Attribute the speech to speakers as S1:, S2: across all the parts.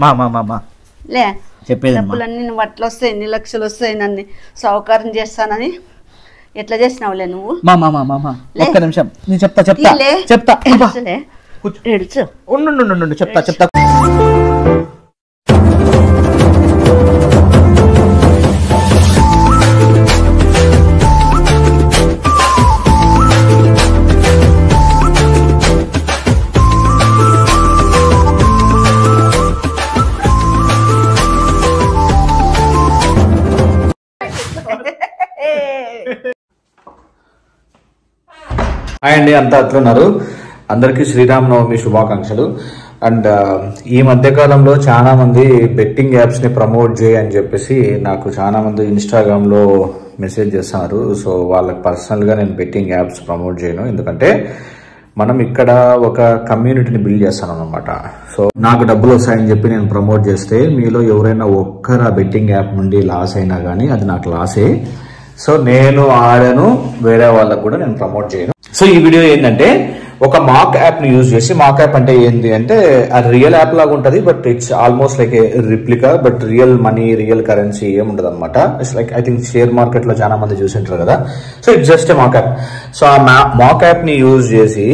S1: మా మా మా మా
S2: లే
S1: చెప్పేది
S2: డబ్బులన్నీ నువ్వు అట్లా వస్తాయి, ఎన్ని లక్షలు వస్తాయి, నన్ను సౌకర్యం చేస్తానని ఎట్లా చేసినావులే నువ్వు.
S1: మా మా మా మా ఒక్క నిమిషం నేను చెప్తా చెప్తా చెప్తా
S2: ఏడుచు
S1: ఉండు చెప్తా చెప్తా. హాయ్ అండి, అంతా అట్లున్నారు. అందరికీ శ్రీరామనవమి శుభాకాంక్షలు. అండ్ ఈ మధ్యకాలంలో చాలా మంది బెట్టింగ్ యాప్స్ ని ప్రమోట్ చేయని చెప్పేసి నాకు చాలా మంది ఇన్స్టాగ్రామ్ లో మెసేజ్ చేస్తున్నారు. సో వాళ్ళకి పర్సనల్ గా నేను బెట్టింగ్ యాప్స్ ప్రమోట్ చేయను, ఎందుకంటే మనం ఇక్కడ ఒక కమ్యూనిటీని బిల్డ్ చేస్తాను అనమాట. సో నాకు డబ్బులు వస్తాయని చెప్పి నేను ప్రమోట్ చేస్తే మీలో ఎవరైనా ఒక్కరు ఆ బెట్టింగ్ యాప్ నుండి లాస్ అయినా కానీ అది నాకు లాసే. సో నేను ఆడను, వేరే వాళ్ళకు కూడా నేను ప్రమోట్ చేయను. సో ఈ వీడియో ఏంటంటే ఒక మాక్ యాప్ ని యూజ్ చేసి, మాక్ యాప్ అంటే ఏంటి అంటే అది రియల్ యాప్ లాగా ఉంటుంది, but it's almost like A replica, but real money real currency ఏముండదు అనమాట. It's like I think share market లో చాలా మంది చూసింటారు కదా. So it's just a mock app. So ఆ మాక్ యాప్ ని యూజ్ చేసి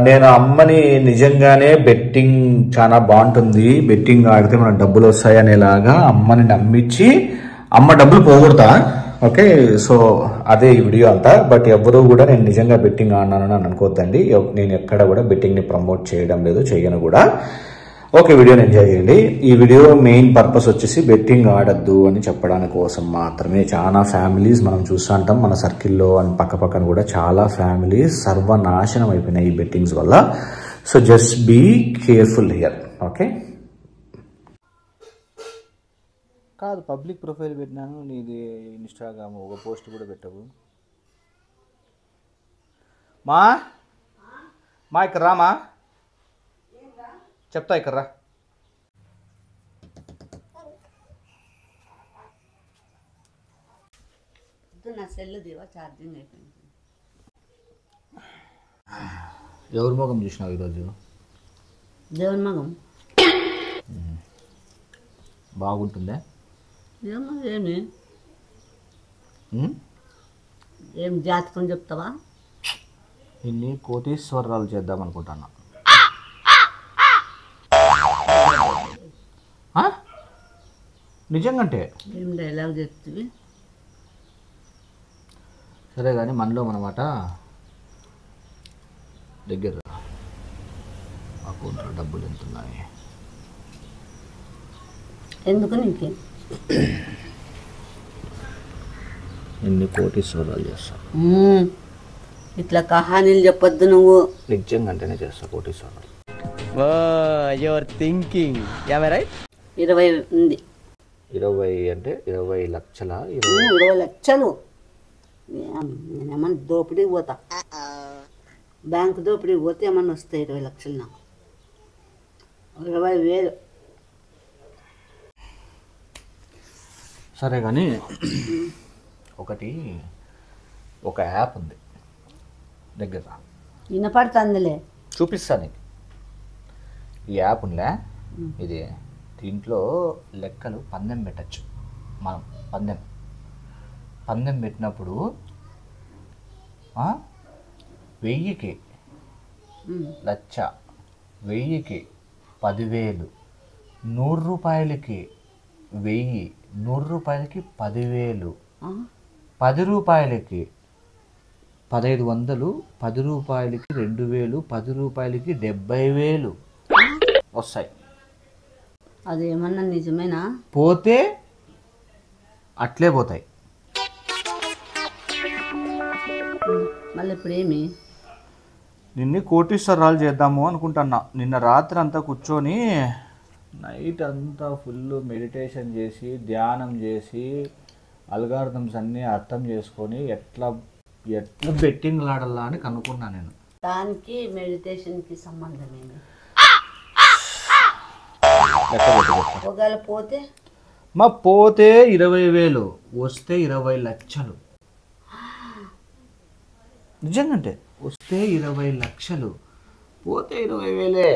S1: నేను అమ్మని నిజంగానే బెట్టింగ్ చాలా బాగుంటుంది, బెట్టింగ్ ఆడితే మనకు డబ్బులు వస్తాయి అనేలాగా అమ్మని నమ్మించి అమ్మ డబ్బులు పోగొడతా. ఓకే, సో అదే ఈ వీడియో అంతా. బట్ ఎవరు కూడా నేను నిజంగా బెట్టింగ్ ఆడినానని అనుకోవద్దండి. నేను ఎక్కడ కూడా బెట్టింగ్ ని ప్రమోట్ చేయడం లేదు, చేయను కూడా. ఓకే, వీడియోని ఎంజాయ్ చేయండి. ఈ వీడియో మెయిన్ పర్పస్ వచ్చేసి బెట్టింగ్ ఆడద్దు అని చెప్పడానికి కోసం మాత్రమే. చాలా ఫ్యామిలీస్ మనం చూస్తుంటాం మన సర్కిల్లో అండ్ పక్కన కూడా చాలా ఫ్యామిలీస్ సర్వనాశనం అయిపోయినాయి ఈ బెట్టింగ్స్ వల్ల. So just be careful here. Okay, కాదు పబ్లిక్ ప్రొఫైల్ పెట్టినాను, నీది ఇన్స్టాగ్రామ్ ఒక పోస్ట్ కూడా పెట్టవు. మా ఇక్కడ రామా, చెప్తా ఇక్కడ రా.
S2: నా సెల్ దివా ఛార్జింగ్ అయిపోయింది.
S1: ఎవరి ముఖం చూసినావు ఈరోజు?
S2: దేవుని మగం
S1: బాగుంటుందే.
S2: ఏమో ఏం జాతకం చెప్తావా?
S1: ఇన్ని కోటీశ్వరాలు చేద్దాం అనుకుంటున్నా. నిజంగంటే
S2: ఏం డైలాగ్ చెప్తివి?
S1: సరే కానీ మనలో మనమాట దగ్గర అకౌంట్లో డబ్బులు ఎంత ఉన్నాయి?
S2: ఎందుకు నీకే
S1: ఎన్ని కోటీశ్వరాలు చేస్తా.
S2: ఇట్లా కహానీలు చెప్పొద్దు నువ్వు.
S1: నిజంగానే చేస్తా కోటీశ్వరాలు.
S2: 20 ఉంది.
S1: 20 అంటే 20 లక్షల?
S2: 20 లక్షలు. నేనేమన్నా దోపిడీకి పోతా, బ్యాంకు దోపిడీకి పోతే ఏమన్నా వస్తాయి 20 లక్షలు నాకు. 20,000.
S1: సరే కానీ ఒక యాప్ ఉంది దగ్గర,
S2: వినపడుతుందిలే,
S1: చూపిస్తాను నీకు. ఈ యాప్ ఉందిలే, ఇది దీంట్లో లెక్కలు పందెం పెట్టచ్చు. మనం పందెం పెట్టినప్పుడు 1000కి 1,00,000, 1000కి 10,000, 100 రూపాయలకి 1000, 100 రూపాయలకి 10,000, 10 రూపాయలకి 1,500, 10 రూపాయలకి 2,000, 10 రూపాయలకి 70,000 వస్తాయి.
S2: అదేమన్నా నిజమేనా?
S1: పోతే అట్లే పోతాయి.
S2: మళ్ళీ ఇప్పుడు ఏమి?
S1: నిన్ను కోటీశ్వరాలు చేద్దాము అనుకుంటున్నా. నిన్న రాత్రి అంతా కూర్చొని నైట్ అంతా ఫుల్ మెడిటేషన్ చేసి, ధ్యానం చేసి, అల్గారిథమ్స్ అన్నీ అర్థం చేసుకొని ఎట్లా బెట్టింగ్ ఆడాలా అని కనుక్కున్నా నేను.
S2: దానికి మెడిటేషన్కి సంబంధం ఏంటి? ఒకవేళ పోతే
S1: పోతే 20,000, వస్తే 20 లక్షలు. నిజంగా వస్తే 20 లక్షలు. పోతే 20,000.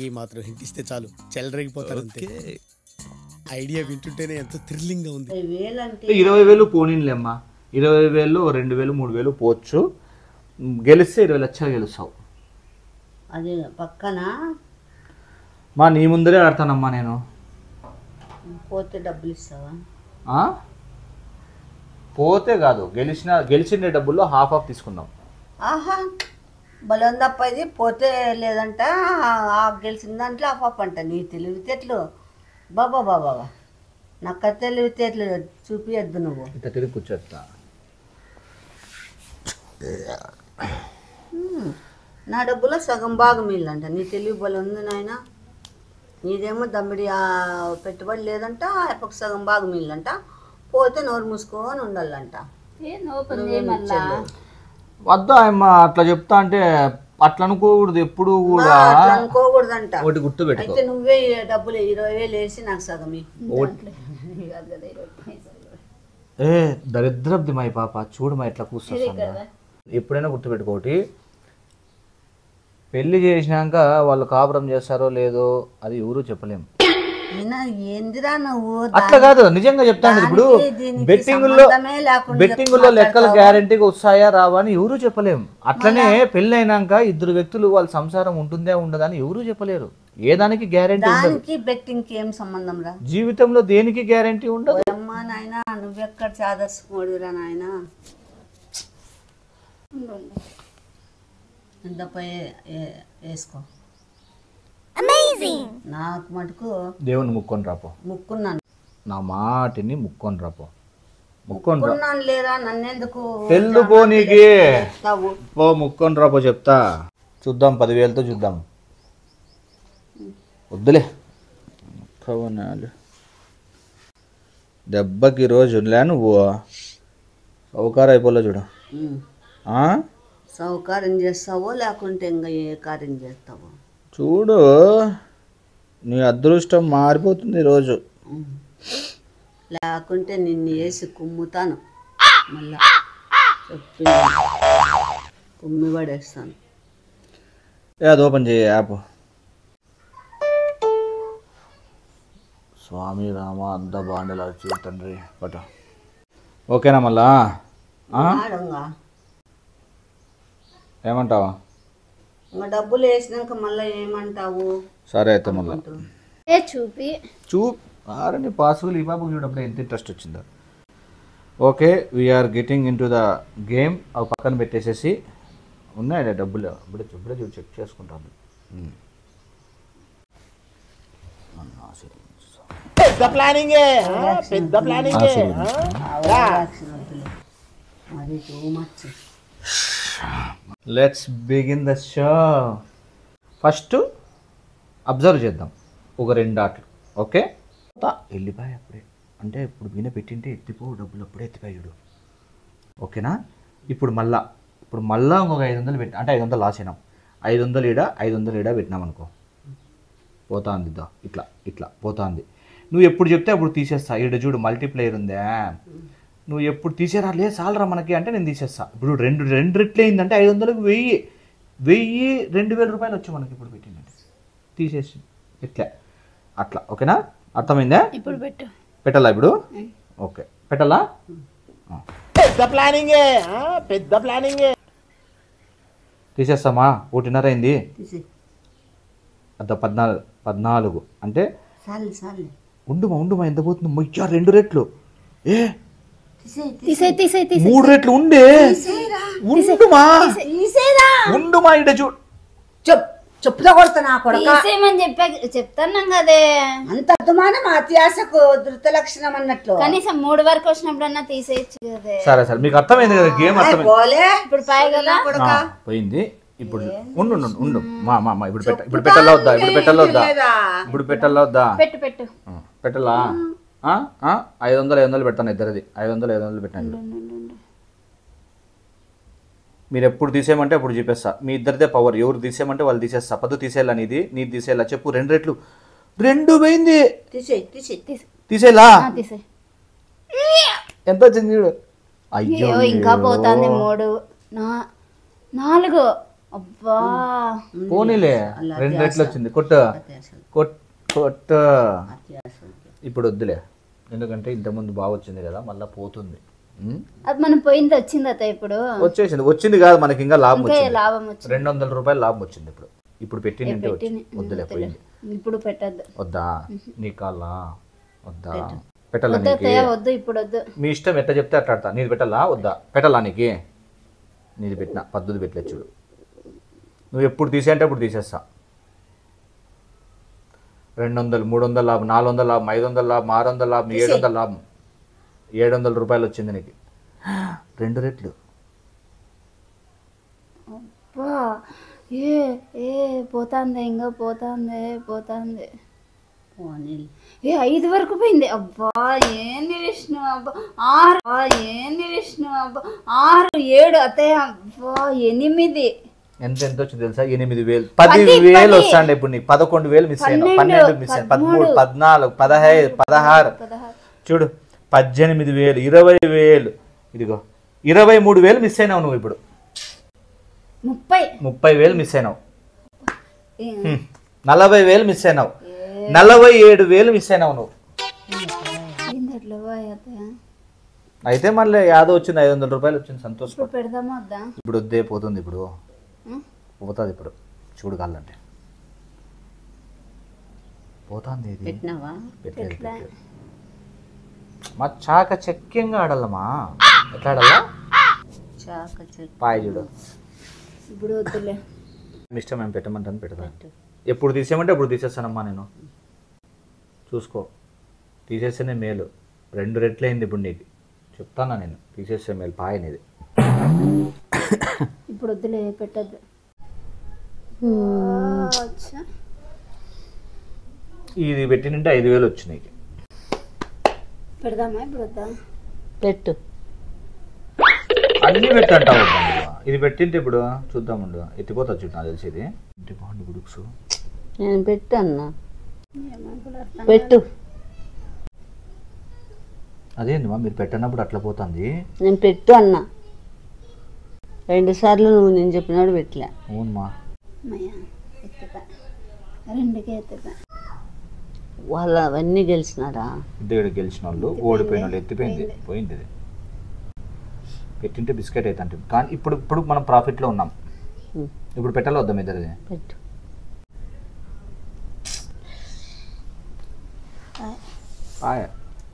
S3: ఈ మాత్రం హింట్ ఇస్తే చాలు చెలరేగిపోతారు అంతే. ఐడియా వింటుంటేనే ఎంతో థ్రిల్లింగ్ గా ఉంది.
S2: 20,000 అంటే
S1: 20,000 పోనీలేమ్మా, 20,000 2,000 3,000 పోవచ్చు. గెలిస్తే 20 లక్షలు గెలుస్తావు.
S2: అది పక్కన
S1: మా నీ ముందరే ఆడతానమ్మా నేను.
S2: పోతే డబ్బులు ఇస్తావా?
S1: ఆ? పోతే కాదు, గెలిచిన డబ్బుల్లో హాఫ్ తీసుకుందాం.
S2: ఆహా బలందప్ప ఇది. పోతే లేదంట, ఆ గెలిచిన దాంట్లో ఆఫ్ అంట. నీ తెలివితేటలు బాబా బాబా, నాకు తెలివితేటలు చూపియద్దు నువ్వు.
S1: ఇంత తిరిగి కూర్చోస్తా.
S2: నా డబ్బులో సగం భాగం ఇల్లంట. నీ తెలివి బలం ఉంది నాయన. నీదేమో దమ్మిడి పెట్టుబడి లేదంట, ఎప్పకు సగం భాగం ఇల్లంట. పోతే నోరు మూసుకొని ఉండాలంట.
S1: వద్దా అమ్మ అట్లా చెప్తా అంటే? అట్లా అనుకోకూడదు ఎప్పుడు కూడా.
S2: అట్లా అనుకోకూడదంట.
S1: ఒకటి గుర్తు పెట్టుకో.
S2: అయితే నువ్వే డబ్బులు 20,000 వేసి నాకు సగం
S1: ఏ దరిద్రబ్ది మా పాప, చూడు మా ఎట్లా కూర్చొస్తా. ఎప్పుడైనా గుర్తుపెట్టుకోటి, పెళ్లి చేసినాక వాళ్ళు కాపురం చేస్తారో లేదో అది ఎవరు చెప్పలేము.
S2: ఏందిరా నువ్వు?
S1: అట్లా కాదు, నిజంగా చెప్తాను. ఇప్పుడు బెట్టింగుల్లో లెక్కలు గ్యారంటీగా వస్తాయా రావా అని ఎవరు చెప్పలేము. అట్లనే పెళ్లి అయినాక ఇద్దరు వ్యక్తులు వాళ్ళ సంసారం ఉంటుందే ఉండదా అని ఎవరు చెప్పలేరు. ఏ దానికి గ్యారంటీ ఉండదు.
S2: బెట్టింగ్ ఏం సంబంధం రా?
S1: జీవితంలో దేనికి గ్యారంటీ ఉండదు.
S2: అమ్మా నాయన, నువ్వెక్కడ చాదర్చుకోడురా నాయన. ఎంతపై వేసుకో. నాకు మటుకు
S1: దేవుని ముక్కొని రాపో.
S2: ముక్కున్నాను,
S1: నా మాటిని ముక్కొని రాపో. ముక్కొని
S2: లేరా నన్నెందుకు
S1: తెలుపో నీకి. పో ముక్కొని రాపో చెప్తా. చూద్దాం 10,000తో చూద్దాం. వద్దులే కవనాలు దెబ్బకి రోజు నువ్వు సౌకారం అయిపోలే చూడు.
S2: సౌకార్యం చేస్తావో లేకుంటే ఇంకా ఏ కార్యం చేస్తావో
S1: చూడు. నీ అదృష్టం మారిపోతుంది ఈరోజు.
S2: లేకుంటే నిన్ను వేసి కుమ్ముతాను, మళ్ళా చెప్పి కుమ్మి పడేస్తాను.
S1: అది ఓపెన్ చేయ యాప్. స్వామి రామ అంత బాండలా తండ్రి పట. ఓకేనా మళ్ళా? ఏమంటావా?
S2: ఇంకా డబ్బులు వేసినాక మళ్ళీ ఏమంటావు?
S1: సరే అయితే మళ్ళీ ఆరని పాసులు ఈ బాబుకి చూడప్పుడు ఎంత ఇంట్రెస్ట్ వచ్చిందో. Okay, we're getting into the game. అవి పక్కన పెట్టేసేసి ఉన్నాయా డబ్బులు? ఇప్పుడే చూడు చెక్ చేసుకుంటాను. Let's begin the show. First observe చేద్దాం ఒక 2 ఆటలు. ఓకే, వెళ్ళిపోయి అప్పుడే అంటే ఇప్పుడు బిగిన పెట్టింటే ఎత్తిపో డబ్బులు అప్పుడే ఎత్తిపోయాడు. ఓకేనా? ఇప్పుడు మళ్ళా ఇంకొక 500 పెట్టి అంటే 500 లాస్ అయినాం. 500 ఈడ 500 ఈడ పెట్టినాం అనుకో, పోతా ఉంది. ఇట్లా పోతా ఉంది. నువ్వు ఎప్పుడు చెప్తే అప్పుడు తీసేస్తా. ఈడ చూడు మల్టీప్లేయర్ ఉందా, నువ్వు ఎప్పుడు తీసేరా లేదు చాలరా మనకి అంటే నేను తీసేస్తా. ఇప్పుడు రెండు రెట్లు అయిందంటే 500కి 1000 2,000 రూపాయలు వచ్చి మనకి ఇప్పుడు పెట్టిందంటే తీసేసి అట్లా. ఓకేనా? అర్థమైందా? ఇప్పుడు పెట్టాలా? ఇప్పుడు ఓకే పెట్టాలా? పెద్ద ప్లానింగ్ తీసేస్తామా? 1.5 అయింది. అంత 14 అంటే ఉండుమా ఎంత పోతుంది? 2 రెట్లు 3 రెట్లు ఉండే. ఉండుమా ఇడ చూ
S2: చెప్పుతో కొడుతున్నా కొడుకు.
S4: చెప్తాను కదే,
S2: అంత అర్థమానం అత్యాశకు ధృత లక్షణం అన్నట్లు.
S4: కనీసం 3 వరకు వచ్చినప్పుడన్నా తీసేయచ్చు కదే.
S1: సరే మీకు అర్థమైంది కదా గేమ్? అర్థమైంది.
S4: ఇప్పుడు పాయి కదా
S1: పోయింది. ఇప్పుడు ఉండు మా ఇప్పుడు పెట్టాలా వద్దా? ఇప్పుడు పెట్టాలా వద్దా?
S4: పెట్టు
S1: పెట్టాలా? 500 పెడతాను. ఇద్దరిది 500 పెట్టాను. మీరు ఎప్పుడు తీసేయమంటే అప్పుడు చూపిస్తా. మీ ఇద్దరిదే పవర్. ఎవరు తీసేయమంటే వాళ్ళు తీసేస్తా. పద్దు తీసేయాలా? నీది తీసేయాలా చెప్పు. 2 రెట్లు 2 పోయింది. తీసేలా? ఎంత వచ్చింది చూడు.
S4: అయ్యో ఇంకా పోతాంది. 3 4 అబ్బా
S1: పోనీలే 2 రెట్లు వచ్చింది. కొట్టు కొట్టు. ఇప్పుడు వద్దులే, ఎందుకంటే ఇంతకుముందు బాగా వచ్చింది కదా, మళ్ళీ పోతుంది.
S4: అది మనం పోయింది వచ్చింది అత్త. ఇప్పుడు
S1: వచ్చింది కాదు, మనకి ఇంకా లాభం వచ్చింది.
S4: లాభం వచ్చింది, 200
S1: రూపాయలు లాభం వచ్చింది. ఇప్పుడు పెట్టింది వద్దులే, పోయింది.
S4: ఇప్పుడు పెట్టద్దు.
S1: వద్దా నీ కాళ్ళ వద్దా? పెట్టాలా?
S4: వద్దు, ఇప్పుడు వద్దు.
S1: మీ ఇష్టం, ఎట్లా చెప్తే అట్లా ఆడతా. నీది పెట్టాలా వద్దా? పెట్టాలా నీకు? నీది పెట్టిన పద్ధతి పెట్టలేదు చూడు. నువ్వు ఎప్పుడు తీసేయంటే అప్పుడు తీసేస్తా. 200, 300 లాభం, 400 లాభం, 500 లాభం, 600 లాభం, 700 లాభం. 700 రూపాయలు వచ్చింది నీకు, 2 రెట్లు.
S4: అబ్బా పోతాంది, ఇంకా పోతాంది. 5 వరకు పోయింది. అబ్బా ఏంది విష్ణు, అబ్బా 6 7 అత్తయ్య, అబ్బా 8.
S1: ఎంత వచ్చింది తెలుసా? 8,000. 10,000 వస్తాండే ఇప్పుడు నీకు. 11,000 మిస్ అయినా, 12 మిస్ అయినా, 13, 14, 15, 16 చూడు, 18,000, 20,000. ఇదిగో 23,000 మిస్ అయినావు నువ్వు. ఇప్పుడు 30,000 మిస్ అయినావు. 40,000 మిస్ అయినావు. 47,000 మిస్ అయినావు నువ్వు. అయితే మళ్ళీ యాదో వచ్చింది, 500 రూపాయలు వచ్చింది. సంతోషం.
S4: పెడదామా వద్దా?
S1: ఇప్పుడు వద్దే, పోతుంది. ఇప్పుడు పోతుంది. ఇప్పుడు చూడు, కాళ్ళంటే పోతుంది. మా చాక చక్యంగా ఆడాలమ్మా. ఎట్లా ఆడాలా? పాయ చూడు.
S4: ఇప్పుడు వద్దులే,
S1: ఇష్టం ఏం పెట్టమంటాను పెడతాను. ఎప్పుడు తీసేయమంటే అప్పుడు తీసేస్తానమ్మా నేను. చూసుకో, తీసేస్తేనే మేలు. 2 రెట్లు అయింది ఇప్పుడు నీకు. చెప్తానా నేను, తీసేస్తే మేలు. పాయ అనేది
S4: ఇప్పుడు వద్దులే, పెట్టద్దు.
S1: ఇది పెట్టినంటే 5,000 వచ్చినాయి.
S4: పెడదామా? ఇప్పుడు వద్దా?
S2: పెట్టు.
S1: అన్నీ పెట్టంటావు. ఇది పెట్టింటే ఇప్పుడు చూద్దామండు. ఎత్తిపోతా చూడు, నాకు తెలిసి ఇది బాగుంది. గుడుక్స్
S2: నేను పెట్టు అన్నా, పెట్టు.
S1: అదేంది మా, మీరు పెట్టినప్పుడు అట్లా పోతుంది.
S2: నేను పెట్టు అన్నా, 2 సార్లు నువ్వు నేను చెప్పినాడు పెట్టలే.
S1: అవునమ్మా,
S2: వాళ్ళు అవన్నీ గెలిచినారా?
S1: ఇద్దరు గెలిచిన వాళ్ళు, ఓడిపోయిన వాళ్ళు. ఎత్తిపోయింది, పోయింది. ఇది పెట్టింటే బిస్కెట్ అవుతాంటే. కానీ ఇప్పుడు మనం ప్రాఫిట్లో ఉన్నాం. ఇప్పుడు పెట్టాలి వద్దాం ఇద్దరిది?
S2: పెట్టు.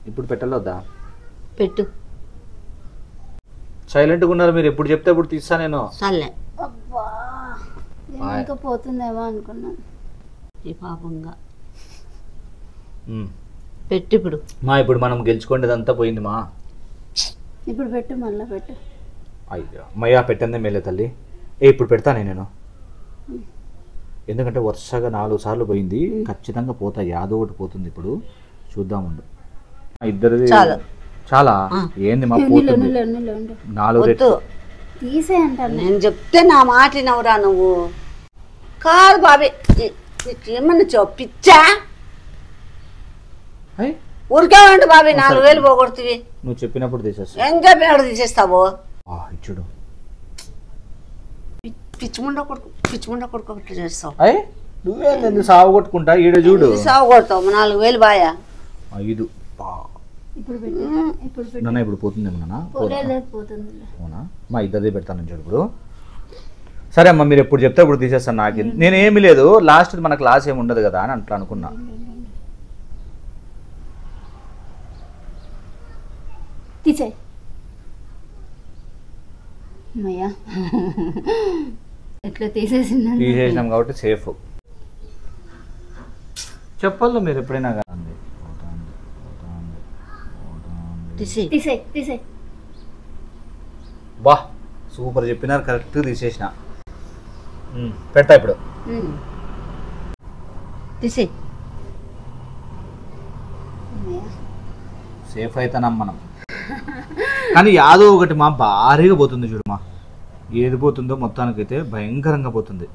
S1: ఇప్పుడు పెట్టాలి వద్దా?
S2: పెట్టు.
S1: సైలెంట్గా ఉన్నారు మీరు. ఎప్పుడు చెప్తే అప్పుడు తీస్తా నేను.
S2: సర్లే.
S4: అబ్బా ఇంకా పోతుందేమో అనుకున్నాను.
S2: ఈ పాపంగా పెట్టు. ఇప్పుడు
S1: ఇప్పుడు మనం గెలుచుకునేదంతా పోయింది మా.
S4: ఇప్పుడు పెట్టు, మళ్ళీ పెట్టు.
S1: అయ్యో మయ్యా, పెట్టందే మేలే తల్లి. ఇప్పుడు పెడతానే నేను. ఎందుకంటే వరుసగా 4 సార్లు పోయింది. ఖచ్చితంగా పోతా, యాదో ఒకటి పోతుంది. ఇప్పుడు చూద్దామండు. ఇద్దరిది చాలా ఏంది మా, పోతుంది. 4 రెట్లు
S4: తీసే అంటాను.
S2: నేను చెప్తే నా మాట నవ్వురా నువ్వు. కాదు బాబీ, ఏమన్నా చొప్పిచ్చా? ఊరికేమంటే బాబీ 4,000 పోగొడుతుంది.
S1: నువ్వు చెప్పినప్పుడు తీసేస్తా.
S2: ఏం చెప్పినప్పుడు తీసేస్తావు?
S1: ఇచ్చుడు.
S2: పిచ్చిముండ కొడుకు ఒకటి చేస్తావు.
S1: నువ్వేంది సాగు కొట్టుకుంటా? ఈడ చూడు,
S2: సాగు కొడతావు. 4,000 బాయా?
S1: 5. నాన్న ఇప్పుడు పోతుందేమో నాన్న. అవునా మా, ఇద్దరిదే పెడతాను చూడు ఇప్పుడు. సరే అమ్మ, మీరు ఎప్పుడు చెప్తే ఇప్పుడు తీసేస్తాను. నాకు నేనేమి లేదు, లాస్ట్ మనకు లాస్ ఏమి ఉండదు కదా అని అట్లా అనుకున్నా.
S4: తీసే ఎట్లా
S1: తీసేసినాం కాబట్టి సేఫ్. చెప్పాలి మీరు ఎప్పుడైనా కదా. బా సూపర్ చెప్పినారు, కరెక్ట్ తీసేసిన. పెడతా ఇప్పుడు. సేఫ్ అవుతాం మనం. కానీ యాదో ఒకటి మా భారీగా పోతుంది చూడమా. ఏది పోతుందో మొత్తానికైతే భయంకరంగా పోతుంది.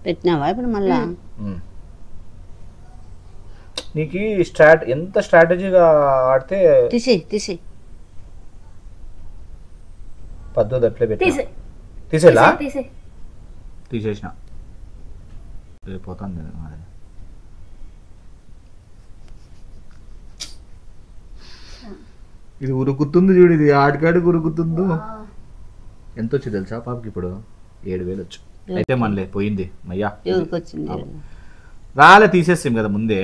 S2: పెట్టినావా ఇప్పుడు మళ్ళా?
S1: నీకు ఎంత స్ట్రాటజీగా ఆడితే
S2: తీసి
S1: పద్ధతి అట్లే పెట్టి తీసేలా
S4: తీసే
S1: తీసేసిన పోతాను అది. ఇది ఉరుకుతుంది చూడు, ఇది ఆడికాడికి ఉరుకుతుందో. ఎంత వచ్చి తెలుసా పాపకి ఇప్పుడు? 7,000 వచ్చు. అయితే మనలే పోయింది మయ్యా.
S2: ఎవరికి వచ్చింది?
S1: రాలే తీసేస్తాం కదా ముందే.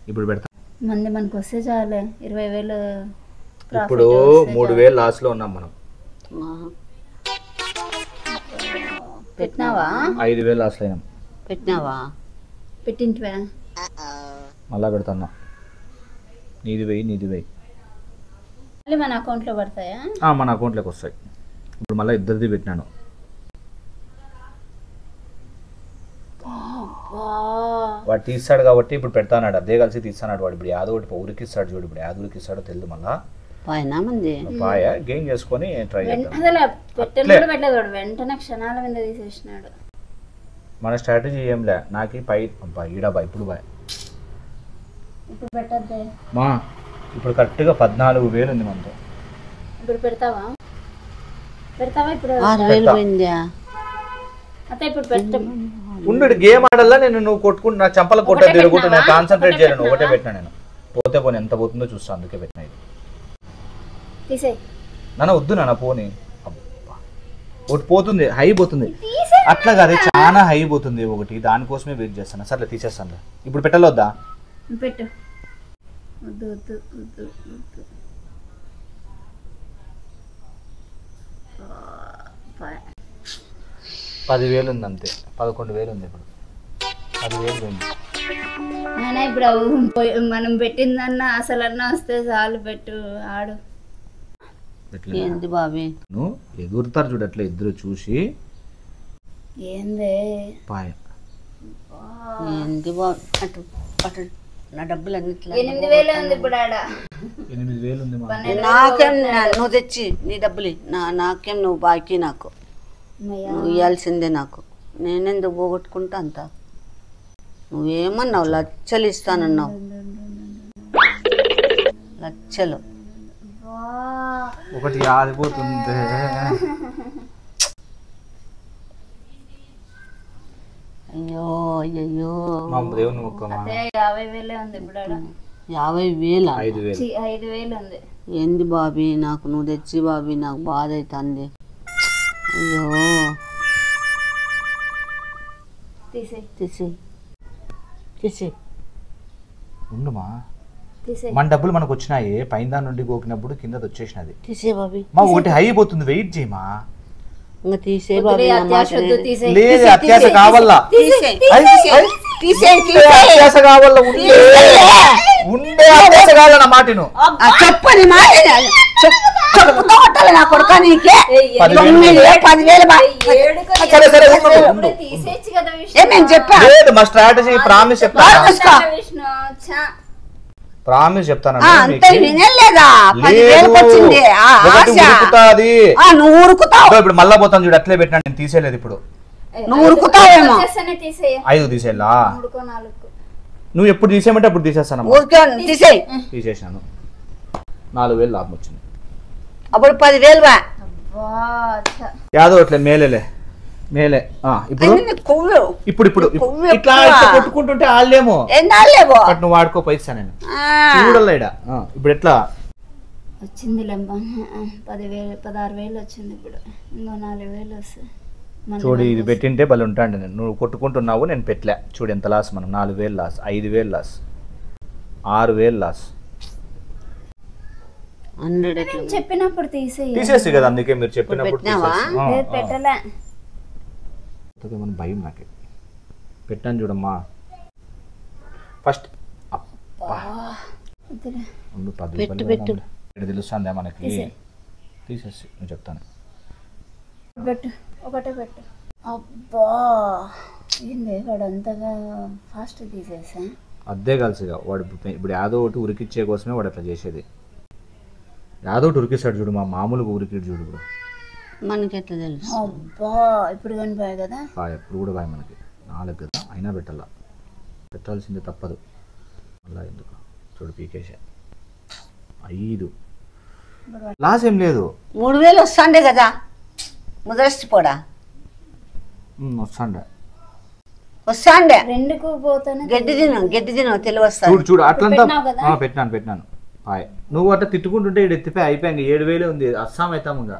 S1: ఇప్పుడు పెడతాం.
S4: మంది మనకు వస్తే చాలే 20,000
S1: ఇప్పుడు 3,000 లాస్ లో ఉన్నాం మనం.
S4: పెట్టినావా?
S1: 5,000 లాస్ లో అయినాం.
S2: పెట్టినావా?
S4: పెట్టింటివా?
S1: మళ్ళా పెడతాన్నా. నీది వెయ్యి
S4: మళ్ళీ మన అకౌంట్లో పడతాయా?
S1: మన అకౌంట్లోకి వస్తాయి. ఇప్పుడు మళ్ళీ ఇద్దరిది పెట్టినాను. వాడు తీస్తాడు కాబట్టి ఇప్పుడు పెడతాడు. అదే కలిసి తీస్తాడు వాడు. ఇప్పుడు యాదో ఒకటి ఊరికి ఇస్తాడు చూడు. ఇప్పుడు యాదో ఊరికి ఇస్తాడో తెలియదు. మళ్ళా
S2: పైన మంది
S1: పాయ గెయిన్ చేసుకొని ట్రై చేద్దాం.
S4: అసలు పెట్టలేదు పెట్టలేదు వాడు వెంటనే క్షణాల మీద తీసేసినాడు.
S1: మన స్ట్రాటజీ ఏంలే. నాకు పై ఈడా ఇప్పుడు బాయ్
S4: ఇప్పుడు పెట్టద్దే.
S1: మా ఇప్పుడు కరెక్ట్గా 14,000 ఉంది మనతో.
S4: ఇప్పుడు పెడతావా ఇప్పుడు?
S2: 6,000 పోయిందా?
S4: అతే ఇప్పుడు పెట్ట
S1: ఉండు. గేమ్ ఆడల్లా నేను నువ్వు కొట్టుకుంటు నా చంపల కొట్ట తిరుగుకుంటూ నేను కాన్సన్ట్రేట్ చేయను. ఒకటే పెట్టినా నేను. పోతే పోనీ ఎంత పోతుందో చూస్తా, అందుకే పెట్టినా. ఇది
S4: తీసేయ్
S1: నాన్న వద్దు నాన్న పోనీ. ఒకటి పోతుంది, హై పోతుంది. అట్లా కాదు, చాలా హై పోతుంది ఒకటి. దానికోసమే వెయిట్ చేస్తాను. సర్లే తీసేస్తాను. ఇప్పుడు పెట్టాలొద్దా?
S4: పెట్టు. వద్దు వద్దు వద్దు వద్దు.
S1: 10,000 ఉంది అంతే. 11,000 ఉంది ఇప్పుడు. 10,000 పోయింది.
S4: అయినా ఇప్పుడు మనం పెట్టిందన్నా అసలన్నా వస్తే చాలు. పెట్టు ఆడు.
S2: ఏంది బాబీ?
S1: నువ్వు ఎగురుతారు చూడు అట్లా ఇద్దరు చూసి.
S4: ఏందే
S1: పాయ
S2: ఏంది బాబు? అటు అటు నా డబ్బులు అన్నిట్లో
S4: 8,000 ఉంది ఇప్పుడు ఆడ.
S1: 8,000 ఉంది.
S2: నాకేం నువ్వు తెచ్చి నీ డబ్బులు నాకేం నువ్వు బాకీ. నాకు నువ్వు ఇవ్వాల్సిందే. నాకు నేనెందుకు పోగొట్టుకుంటా అంత? నువ్వేమన్నావు? లక్షలు ఇస్తానన్నావు. లక్షలు
S1: ఒకటి ఆగిపోతుంది.
S2: అయ్యో అయ్యో
S1: మా దేవుని ముక్కమా.
S4: 50,000 ఉంది ఇప్పుడు ఆడ.
S2: 50,000?
S1: 5,000.
S4: 5,000 ఉంది.
S2: ఏంది బాబీ? నాకు నువ్వు తెచ్చి బాబీ, నాకు బాధ అవుతుంది. అయ్యో
S4: తీసేయ్
S2: తీసేయి తీసేయి.
S1: ఉండుమా.
S4: తీసేయ్.
S1: మన డబ్బులు మనకు వచ్చినాయి. పైన దాని నుండి గోకినప్పుడు కింద వచ్చేసినది.
S2: తీసే బాబీ.
S1: మా ఒకటి హై పోతుంది, వెయిట్ చేయమా.
S2: ఇంకా తీసే బాబీ.
S1: లేదు అత్యాస కావాలా. అత్యాస కావాలా. ఉండే అత్యాస కావాలా నా మాటను.
S2: చెప్పని మాట చెప్పుతో కొట్టాలి నా కొడుక. నీకే 10,000.
S1: సరే సరే ఉండు.
S4: తీసేయచ్చు కదా
S2: నేను చెప్పా.
S1: లేదు మా స్ట్రాటజీ ప్రామిస్ చెప్తాను.
S4: విష్ణు. ఛా.
S1: ప్రామిస్ చెప్తాను.
S2: అంతే వినలేదా? 10,000 వచ్చింది. నువ్వు ఊరుకుతావు.
S1: ఇప్పుడు మళ్ళా పోతాను చూడు. అట్లే పెట్టినా నేను. తీసేయలేదు ఇప్పుడు.
S2: నువ్వు ఊరుకుతావేమో.
S1: 5 తీసేయాలా?
S4: 3-4.
S1: నువ్వు ఎప్పుడు తీసేయమంటే అప్పుడు తీసేస్తాను.
S2: ఊరికే తీసేయి.
S1: తీసేసినాను. 4,000 లాభం వచ్చింది.
S2: అప్పుడు 10,000 బా.
S1: యాదో అట్లే మేలేలే మేలే. ఇప్పుడు ఇప్పుడు ఇప్పుడు ఇట్లా ఇట్లా కొట్టుకుంటుంటే ఆళ్ళేమో నువ్వు వాడుకో పైసా. నేను చూడలే ఇడ. ఇప్పుడు ఎట్లా
S4: వచ్చింది? 16,000 వచ్చింది. ఇప్పుడు ఇంకో 4,000 వస్తాయి.
S1: చూడు ఇది పెట్టింటే భలే ఉంటాండి. నేను నువ్వు కొట్టుకుంటున్నావు, నేను పెట్టలే. చూడు ఎంత లాస్. మనం 4,000 లాస్, 5,000 లాస్, 6,000 లాస్.
S4: చెప్పినప్పుడు
S1: తీసేసి కదా. అందుకే మీరు చెప్పినప్పుడు
S4: పెట్టలే.
S1: భయం నాకే. పెట్టాను చూడమ్మా ఫస్ట్. ఉండు 10 రూపాయలు తెలుస్తుందా మనకి. తీసేసి నేను చెప్తాను.
S4: పెట్టు ఒకటే పెట్టు. అబ్బా ఏంది వాడు అంతగా ఫాస్ట్ తీసేసా.
S1: అదే కలిసిగా వాడు ఇప్పుడు యాదో ఒకటి ఉరికిచ్చే కోసమే వాడు అట్లా చేసేది. యాదో ఒకటి ఉరికిస్తాడు చూడు. మా మామూలుగా ఉరికిడు చూడు. ఇప్పుడు
S2: మనకి ఎట్లా తెలుసు?
S4: అబ్బా ఇప్పుడు కనిపోయా కదా.
S1: ఇప్పుడు కూడా బాయ్ మనకి 4 కదా. అయినా పెట్టాలా. పెట్టాల్సిందే తప్పదు. అలా ఎందుకు చూడు పీకేసా. 5 లాస్ ఏం లేదు.
S2: 3,000 వస్తాండే కదా. ముదరస్తి పోడా.
S1: వస్తాండే
S2: వస్తాండే
S4: రెండుకు పోతానే
S2: గడ్డి తిను తెలివి వస్తాను.
S1: చూడు చూడు అట్లంతా
S4: పెట్టినావు కదా?
S1: పెట్టినాను హాయ్ నువ్వు అట్లా తిట్టుకుంటుంటే ఇక్కడ ఎత్తిపోయి అయిపోయాక 7,000 ఉంది అస్సాం అవుతాము ఇంకా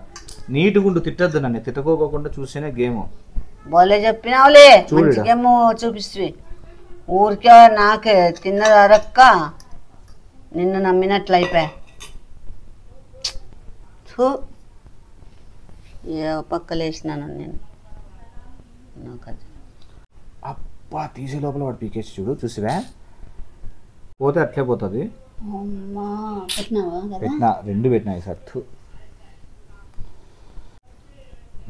S1: నీటుగుండు తిట్టద్దు నన్ను తిట్టుకోకుండా చూస్తేనే గేమ్
S2: బోలే చెప్పినావులే
S1: చూడు.
S2: మంచిగేమో చూపిస్తు ఊరికే నాకే తిన్నది అరక్క నిన్ను నమ్మినట్లు అయిపోయా. ఏ పక్కలేసినాను నేను నాకు అది.
S1: అబ్బా తీసే లోపల వాడు పీకేసి చూడు చూసివా పోతే అట్లే పోతుంది.
S4: అమ్మా పెట్టినావా కదా?
S1: పెట్టినా 2 పెట్టినా ఈసారి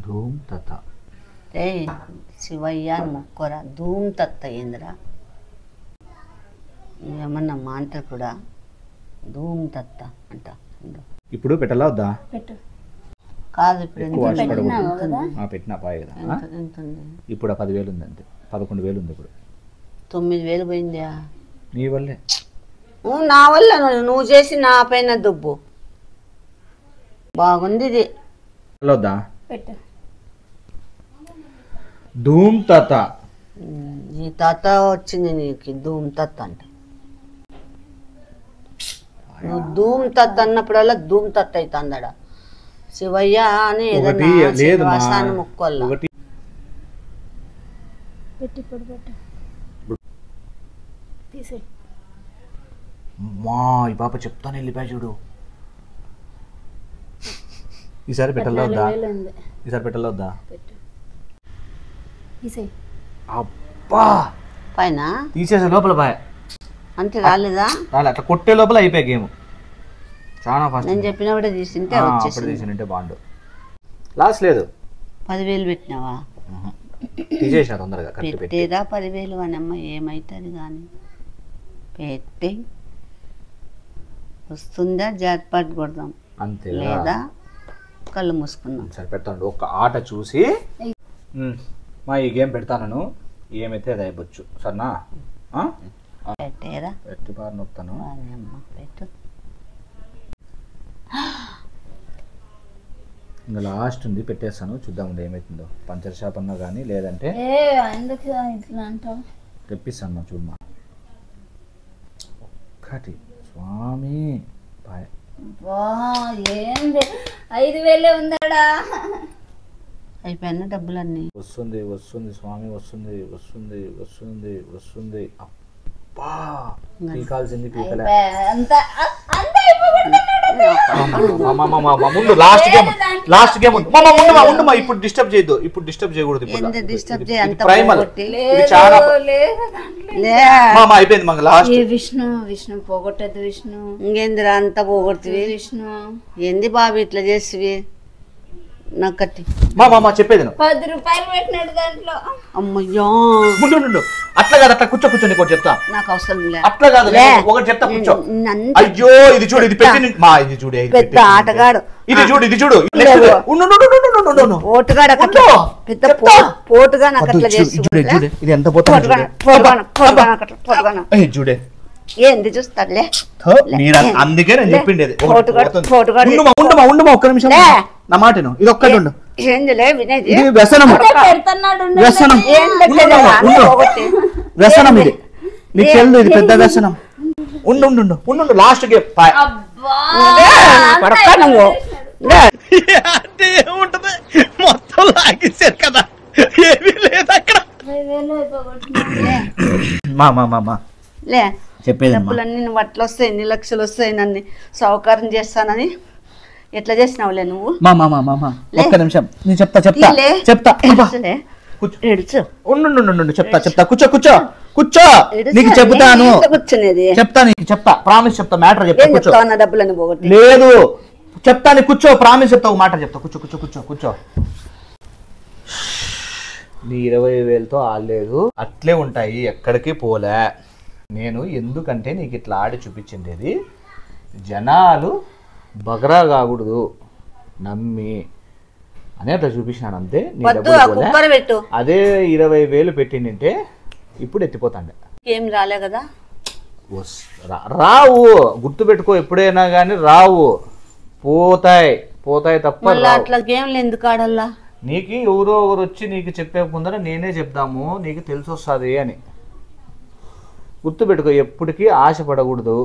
S1: ధూమ్ తత
S2: రే శివయ్య అని మొక్కోరా ధూమ్ తత్త ఏందిరా నువ్వేమన్నా మాట కూడా ధూమ్ తత్త అంట.
S1: ఇప్పుడు పెట్టాలా వద్దా?
S4: పెట్టు.
S2: కాదు ఇప్పుడు
S1: ఎక్కువ
S2: ఎంత
S4: పెట్టినావా కదా?
S1: పెట్టినా పాయ కదా
S2: ఎంత ఉంది?
S1: ఇప్పుడు 10,000 ఉంది అంతే 11,000 ఉంది ఇప్పుడు
S2: 9,000 పోయిందా?
S1: నీ వల్లే
S2: నా వల్ల నువ్వు చేసి నా పైన దుబ్బు బాగుంది ఇది.
S1: వద్దా?
S4: పెట్టు.
S1: ధూమ్ తత
S2: ఈ తాత వచ్చింది నీకు ధూమ్ తత్త అంట. నువ్వు ధూమ్ తత్త అన్నప్పుడల్లా ధూమ్ తత్త అవుతుందడ. శివయ్య అని
S1: ఒకటి
S2: ఏదన్నా
S1: లేదు
S2: శ్రీనివాసాన్ని మొక్కోల్లా.
S1: ఒకటి
S4: పెట్టు ఇప్పుడు పెట్టు. తీసే.
S1: మా ఈ పాప చెప్తాను వెళ్ళిపోయా చూడు. ఈసారి పెట్టాలా వద్దా?
S4: 4,000 ఉంది.
S1: ఈసారి పెట్టాలా వద్దా?
S4: పెట్టు. తీసే.
S1: అబ్బా
S2: పైన
S1: తీసేసే లోపల బాయ్
S2: అంటే రాలేదా?
S1: రాలే అట్లా కొట్టే లోపల అయిపోయా గేమ్ చాలా ఫాస్ట్.
S2: నేను చెప్పినప్పుడే తీసింటే
S1: అప్పుడు
S2: వచ్చేసింది.
S1: తీసినంటే బాగుండు. లాస్ లేదు
S2: 10,000 పెట్టినావా?
S1: తీసేసా తొందరగా కరెక్ట్ పెట్టి.
S2: పెట్టేదా 10,000 అని అమ్మ ఏమవుతుంది కానీ పెట్టి వస్తుందా జాక్పాట్ కొడదాం
S1: అంతే
S2: లేదా కళ్ళు మూసుకుందాం.
S1: సరే పెడతాను ఒక్క ఆట చూసి మా ఈ గేమ్ పెడతాను ఏమైతే అది అయిపోవచ్చు సరేనా?
S2: పెట్టేరా
S1: పెట్టి బాగా నొక్కుతాను.
S2: అమ్మ పెట్టు.
S1: ఇంకా లాస్ట్ ఉంది పెట్టేస్తాను చూద్దాం ఏమవుతుందో. పంచర్ షాప్ అన్నా కానీ లేదంటే
S4: ఎందుకు ఇట్లా అంటావు?
S1: తెప్పిస్తాను మా చూడమా ఒక్కటి స్వామి బాయ్.
S4: ఏంది 5,000 ఉందాడా?
S2: అయిపోయిన డబ్బులన్నీ
S1: వస్తుంది వస్తుంది స్వామి వస్తుంది వస్తుంది వస్తుంది వస్తుంది. అబ్బా పీకాల్సింది పీకలే. ముందు లాస్ట్ గేమ్ ఉండు మా ఇప్పుడు డిస్టర్బ్ చేయొద్దు. ఇప్పుడు డిస్టర్బ్ చేయకూడదు.
S2: ఎంత డిస్టర్బ్ చేయ అంత
S1: ప్రైమల్
S2: పోగొట్టి.
S1: ఇది చాలా
S2: లే
S1: అయిపోయింది మాకు లాస్ట్.
S4: విష్ణు పోగొట్టదు విష్ణు.
S2: ఇంకేందిరా అంత పోగొడుతుంది
S4: విష్ణు
S2: ఏంది బాబు ఇట్లా చేసివి నాకు కట్టి.
S1: మా చెప్పేది
S4: 10 రూపాయలు పెట్టినాడు దాంట్లో.
S2: అమ్మయ్యో
S1: అట్లా కాదు అట్లా కూర్చో నీకు చెప్తా.
S2: నాకు అవసరం లే.
S1: అట్లా కాదు ఒకటి చెప్తా కూర్చో. అయ్యో ఇది చూడు ఇది పెట్టి మా ఇది చూడు
S2: పెద్ద ఆటగాడు
S1: ఇది చూడు
S2: పోటుగాడు పెద్ద పోటుగా నాకు అట్లా చేస్తుంది.
S1: ఇది ఎంత పోతా చూడే
S2: ఏంది చూస్తాడులే.
S1: అందుకే నేను చెప్పిండేది.
S2: పోటుగాడు
S1: ఒక్క నిమిషం నా మాటను ఇది ఒక్కటి ఉండు.
S2: ఏందిలే వినేది
S1: ఇది వ్యసనం
S4: పెడుతున్నాడు.
S1: వ్యసనం వ్యసనం ఇది నీకు తెలుదు. ఇది పెద్ద వ్యసనం. ఉండు లాస్ట్ గేమ్
S2: పడక నువ్వు
S3: అంటే ఏముంటది మొత్తం లాగేశారు కదా ఏమీ లేదు అక్కడ.
S4: 5,000 పోగొట్టినాడు.
S1: మా
S2: లే
S1: చెప్పేది
S2: డబ్బులన్నీ నువ్వు అట్లా వస్తాయి 2 లక్షలు వస్తాయి నన్ను సౌకర్యం చేస్తానని ఎట్లా చేసినావులే నువ్వు.
S1: ఒక్క నిమిషం నేను చెప్తా ఉండు చెప్తా కూర్చో నీకు చెప్తాను
S2: కూర్చునేది
S1: చెప్తా ప్రామిస్ చెప్తా మ్యాటర్ చెప్తా
S2: ఏం చెప్తావు అన్న డబ్బులని పోగొట్టి.
S1: లేదు చెప్తా నీకు కూర్చో ప్రామిస్ చెప్తా ఒక మాట చెప్తా కూర్చో నీ 20,000తో ఆడలేదు అట్లే ఉంటాయి ఎక్కడికి పోలే. నేను ఎందుకంటే నీకు ఇట్లా ఆడి చూపించిండేది జనాలు బగరా కాకూడదు నమ్మి అని అట్లా చూపించినాను అంతే. నీ డబ్బులు పోలే. అదే 20,000 పెట్టిందంటే ఇప్పుడు ఎత్తిపోతాండే.
S2: ఏం రాలే కదా
S1: రావు గుర్తు పెట్టుకో ఎప్పుడైనా కానీ రావు పోతాయి తప్ప
S2: అట్లా గేమ్లు ఎందుకు ఆడల్లా?
S1: నీకు ఎవరో ఒకరు వచ్చి నీకు చెప్పే ముందర నేనే చెప్దాము నీకు తెలిసి వస్తుంది అని గుర్తుపెట్టుకో. ఎప్పటికీ ఆశపడకూడదు,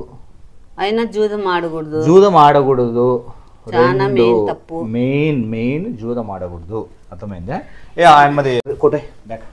S2: అయినా జూదం ఆడకూడదు,
S1: జూదం ఆడకూడదు.
S2: చాలా మెయిన్ తప్పు.
S1: మెయిన్ జూదం ఆడకూడదు. అర్థమైందా? ఏ ఆయన మరి కొట్టే బ్యాక్